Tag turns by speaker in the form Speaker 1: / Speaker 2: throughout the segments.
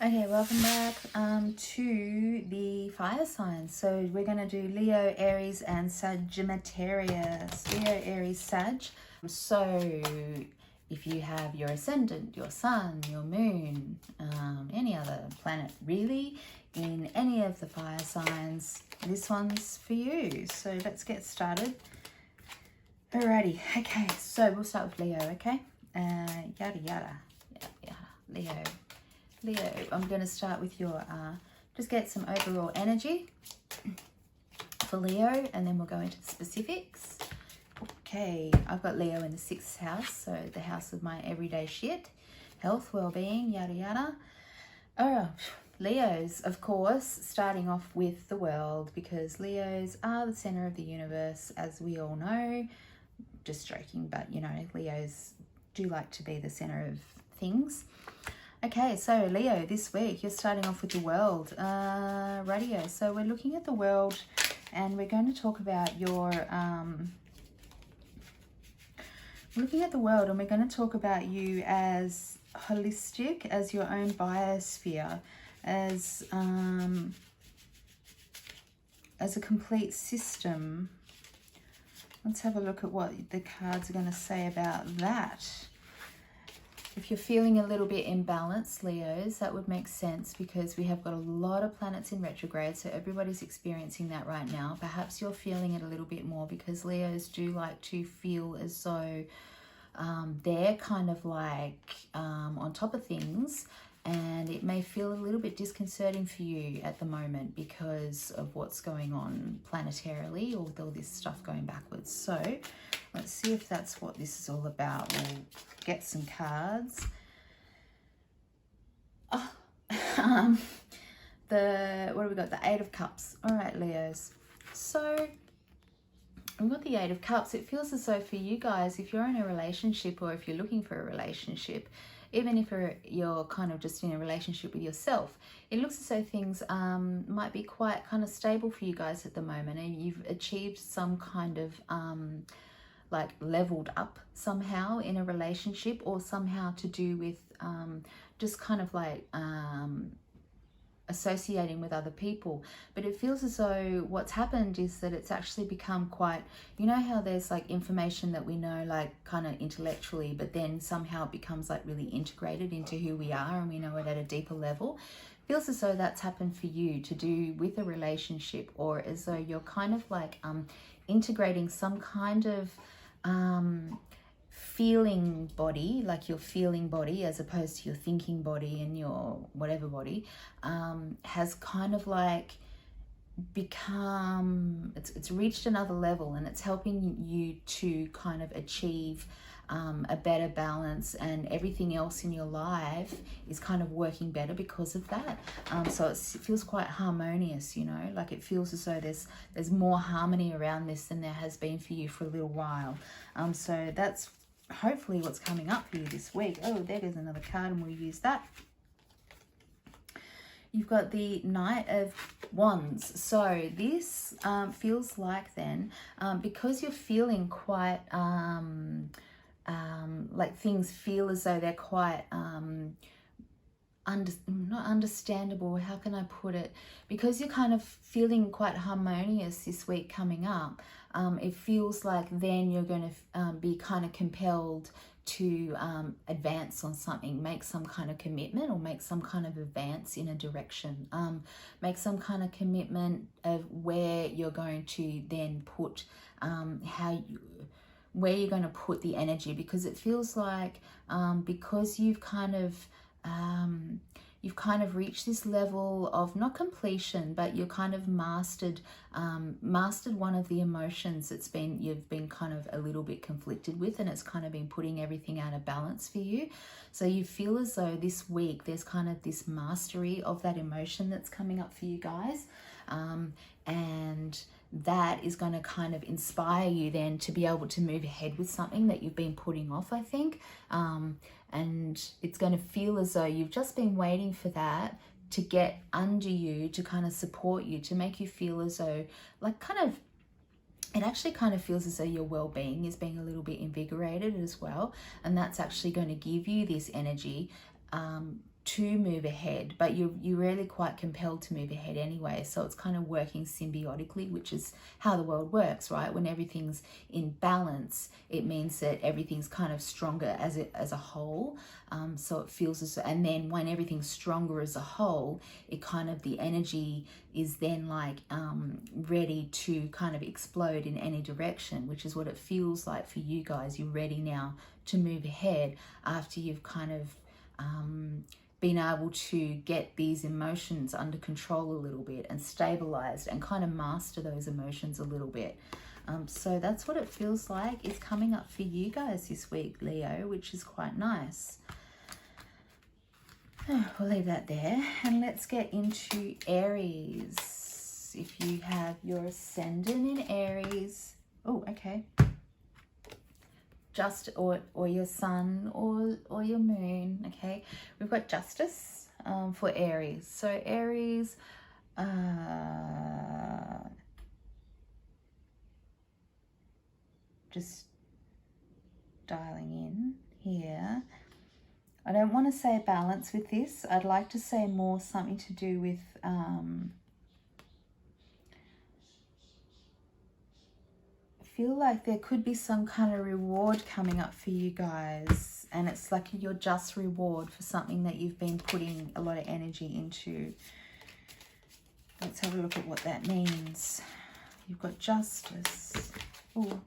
Speaker 1: Okay, welcome back to the fire signs. So we're going to do Leo, Aries, and Sagittarius. Leo, Aries, Sag. So if you have your ascendant, your sun, your moon, any other planet really, in any of the fire signs, this one's for you. So let's get started. Alrighty, okay, so we'll start with Leo, okay? Yada, yada, Leo, I'm going to start with your, just get some overall energy for Leo, and then we'll go into the specifics. Okay, I've got Leo in the 6th house, so the house of my everyday shit, health, well-being, yada, yada. Oh, Leos, of course, starting off with the world, because Leos are the center of the universe, as we all know. Just joking, but, you know, Leos do like to be the center of things. Okay, so Leo, this week you're starting off with the world. Radio. So we're looking at the world, and we're going to talk about your looking at the world, and we're going to talk about you as holistic, as your own biosphere, as a complete system. Let's have a look at what the cards are going to say about that. If you're feeling a little bit imbalanced, Leos, that would make sense because we have got a lot of planets in retrograde, so everybody's experiencing that right now. Perhaps you're feeling it a little bit more because Leos do like to feel as though they're kind of like on top of things, and it may feel a little bit disconcerting for you at the moment because of what's going on planetarily, or with all this stuff going backwards. So let's see if that's what this is all about. We'll get some cards. Oh, what have we got? The 8 of Cups. All right, Leos. So we've got the 8 of Cups. It feels as though for you guys, if you're in a relationship or if you're looking for a relationship, even if you're kind of just in a relationship with yourself, it looks as though things might be quite kind of stable for you guys at the moment, and you've achieved some kind of like leveled up somehow in a relationship, or somehow to do with just kind of like associating with other people. But it feels as though what's happened is that it's actually become quite, you know how there's like information that we know like kind of intellectually, but then somehow it becomes like really integrated into who we are, and we know it at a deeper level. Feels as though that's happened for you to do with a relationship, or as though you're kind of like integrating some kind of feeling body, like your feeling body as opposed to your thinking body and your whatever body, has kind of like become, it's reached another level, and it's helping you to kind of achieve a better balance, and everything else in your life is kind of working better because of that. So it feels quite harmonious, you know, like it feels as though there's more harmony around this than there has been for you for a little while. So that's hopefully what's coming up for you this week. Oh, there goes another card, and we'll use that. You've got the Knight of Wands. So this feels like then, because you're feeling quite like things feel as though they're quite not understandable, how can I put it, because you're kind of feeling quite harmonious this week coming up. It feels like then you're going to be kind of compelled to advance on something, make some kind of commitment, or make some kind of advance in a direction, make some kind of commitment of where you're going to then put where you're going to put the energy, because it feels like because you've kind of reached this level of not completion, but you're kind of mastered one of the emotions that's you've been kind of a little bit conflicted with, and it's kind of been putting everything out of balance for you. So you feel as though this week there's kind of this mastery of that emotion that's coming up for you guys, and that is going to kind of inspire you then to be able to move ahead with something that you've been putting off, I think. And it's going to feel as though you've just been waiting for that to get under you, to kind of support you, to make you feel as though like kind of, it actually kind of feels as though your well-being is being a little bit invigorated as well. And that's actually going to give you this energy to move ahead, but you're really quite compelled to move ahead anyway. So it's kind of working symbiotically, which is how the world works, right? When everything's in balance, it means that everything's kind of stronger as a whole. So it feels as, and then when everything's stronger as a whole, it kind of, the energy is then like ready to kind of explode in any direction, which is what it feels like for you guys. You're ready now to move ahead after you've kind of been able to get these emotions under control a little bit and stabilized and kind of master those emotions a little bit. So that's what it feels like is coming up for you guys this week, Leo, which is quite nice. We'll leave that there and let's get into Aries. If you have your ascendant in Aries, oh, okay, just or your sun or your moon, okay, we've got justice for Aries. So Aries, just dialing in here. I don't want to say balance with this. I'd like to say more something to do with feel like there could be some kind of reward coming up for you guys, and it's like your just reward for something that you've been putting a lot of energy into. Let's have a look at what that means. You've got justice. Oh,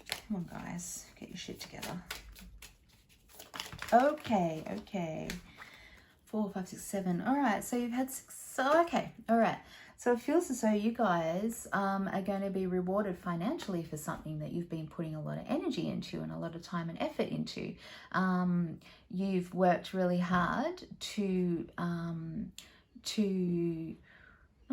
Speaker 1: come on guys, get your shit together. Okay. 4, 5, 6, 7. All right, so you've had 6. So, okay, all right. So it feels as though you guys are going to be rewarded financially for something that you've been putting a lot of energy into and a lot of time and effort into. You've worked really hard to not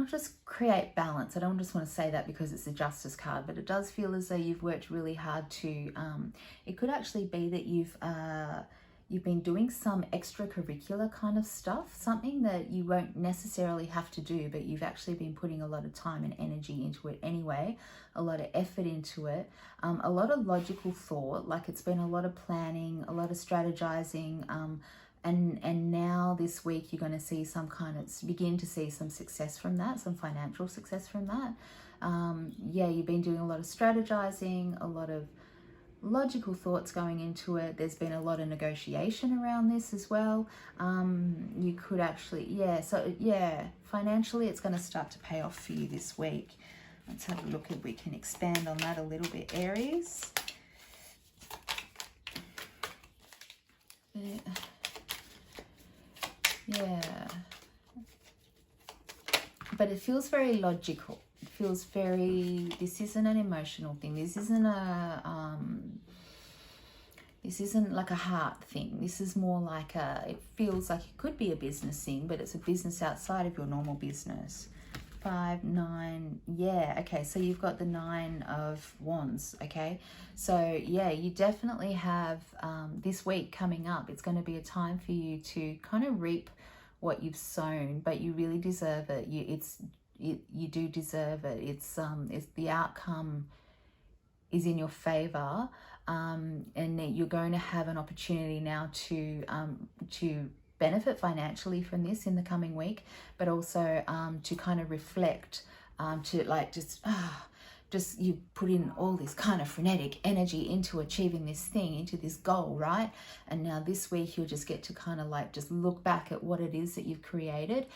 Speaker 1: just create balance. I don't just want to say that because it's a justice card, but it does feel as though you've worked really hard to, it could actually be that you've been doing some extracurricular kind of stuff, something that you won't necessarily have to do, but you've actually been putting a lot of time and energy into it anyway, a lot of effort into it, a lot of logical thought, like it's been a lot of planning, a lot of strategizing, and now this week you're going to see begin to see some success from that, some financial success from that. Yeah, you've been doing a lot of strategizing, a lot of logical thoughts going into it. There's been a lot of negotiation around this as well. You could actually, financially it's going to start to pay off for you this week. Let's have a look if we can expand on that a little bit, Aries. Yeah. But it feels very logical. It feels very, this isn't an emotional thing. This isn't like a heart thing. This is more like it feels like it could be a business thing, but it's a business outside of your normal business. 5, 9, yeah, okay, so you've got the 9 of Wands, okay? So, yeah, you definitely have this week coming up. It's going to be a time for you to kind of reap what you've sown, but you really deserve it. You do deserve it. It's the outcome is in your favor, and you're going to have an opportunity now to benefit financially from this in the coming week, but also to kind of reflect, to like just you put in all this kind of frenetic energy into achieving this thing, into this goal, right? And now this week you'll just get to kind of like just look back at what it is that you've created,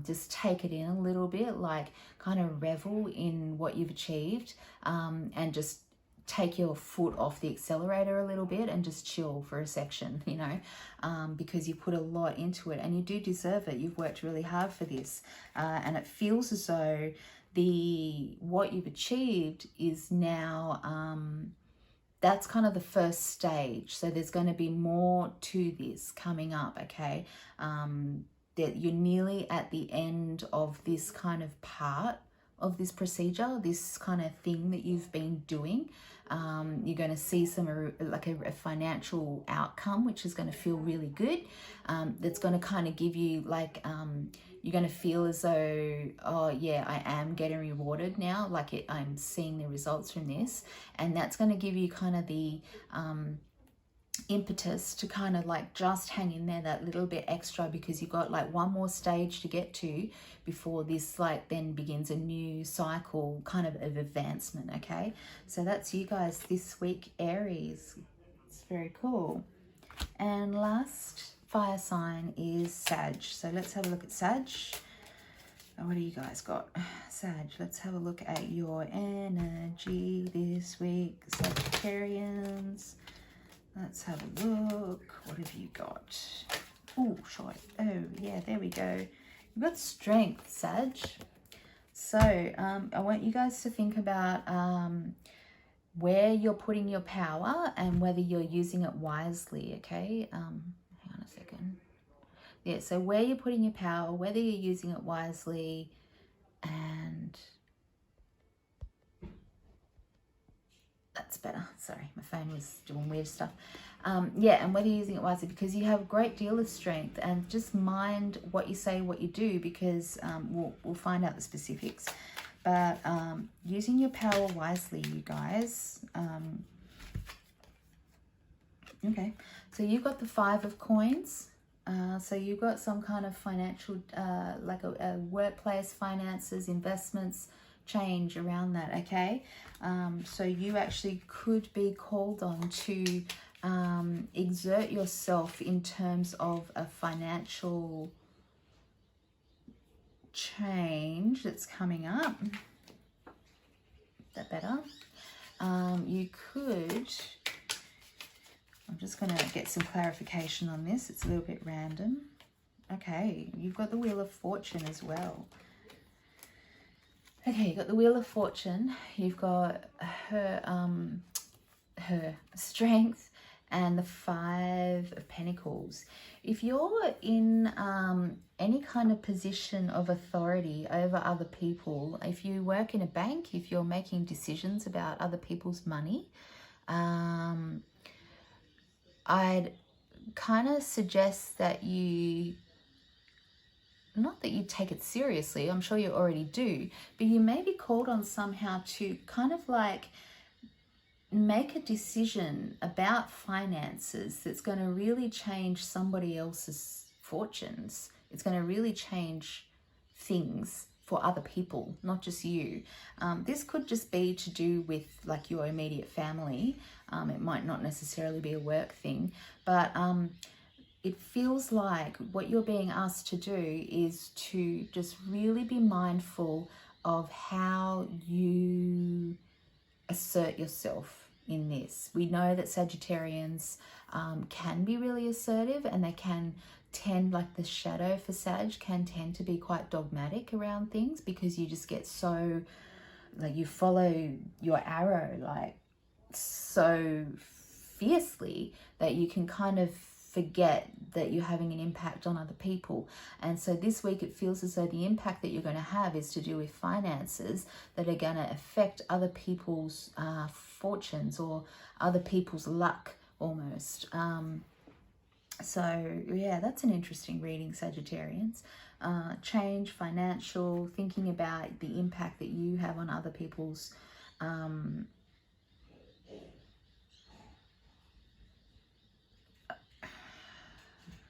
Speaker 1: just take it in a little bit, like kind of revel in what you've achieved, and just take your foot off the accelerator a little bit and just chill for a section, you know, because you put a lot into it and you do deserve it. You've worked really hard for this, and it feels as though what you've achieved is now that's kind of the first stage. So there's going to be more to this coming up, okay? That you're nearly at the end of this kind of part of this procedure, this kind of thing that you've been doing. You're going to see a financial outcome, which is going to feel really good. That's going to kind of give you like, you're going to feel as though, oh yeah, I am getting rewarded now. I'm seeing the results from this. And that's going to give you kind of the impetus to kind of like just hang in there that little bit extra, because you've got like one more stage to get to before this like then begins a new cycle kind of advancement. Okay, so that's you guys this week, Aries. It's very cool. And last fire sign is Sag. So let's have a look at Sag. What do you guys got? Sag, let's have a look at your energy this week, Sagittarians. Let's have a look. What have you got? Oh, short. Oh, yeah, there we go. You've got strength, Sag. So I want you guys to think about where you're putting your power and whether you're using it wisely, okay? Hang on a second. Yeah, so where you're putting your power, whether you're using it wisely, and that's better. Sorry, my phone was doing weird stuff. Yeah, and whether you're using it wisely, because you have a great deal of strength, and just mind what you say, what you do, because we'll find out the specifics. But using your power wisely, you guys. Okay, so you've got the 5 of coins. So you've got some kind of financial, like a workplace, finances, investments, change around that, okay? So you actually could be called on to exert yourself in terms of a financial change that's coming up. Is that better? You could... I'm just going to get some clarification on this. It's a little bit random. Okay, you've got the Wheel of Fortune as well. Okay, you've got the Wheel of Fortune. You've got her strength and the 5 of Pentacles. If you're in any kind of position of authority over other people, if you work in a bank, if you're making decisions about other people's money, I'd kind of suggest that you, not that you take it seriously, I'm sure you already do, but you may be called on somehow to kind of like make a decision about finances that's going to really change somebody else's fortunes. It's going to really change things for other people, not just you. This could just be to do with like your immediate family. It might not necessarily be a work thing, but it feels like what you're being asked to do is to just really be mindful of how you assert yourself in this. We know that Sagittarians can be really assertive, and they can tend, like the shadow for Sag, can tend to be quite dogmatic around things, because you just get so, like, you follow your arrow like so fiercely that you can kind of forget that you're having an impact on other people. And so this week it feels as though the impact that you're going to have is to do with finances that are going to affect other people's fortunes or other people's luck almost. So yeah, that's an interesting reading, Sagittarians. Change, financial, thinking about the impact that you have on other people's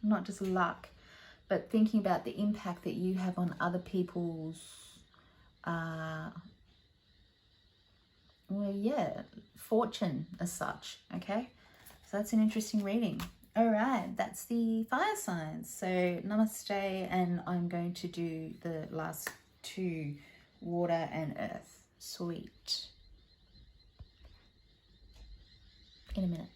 Speaker 1: not just luck, but thinking about the impact that you have on other people's well, yeah, fortune as such. Okay, so that's an interesting reading. All right, that's the fire signs. So namaste, and I'm going to do the last 2, water and earth. Sweet. In a minute.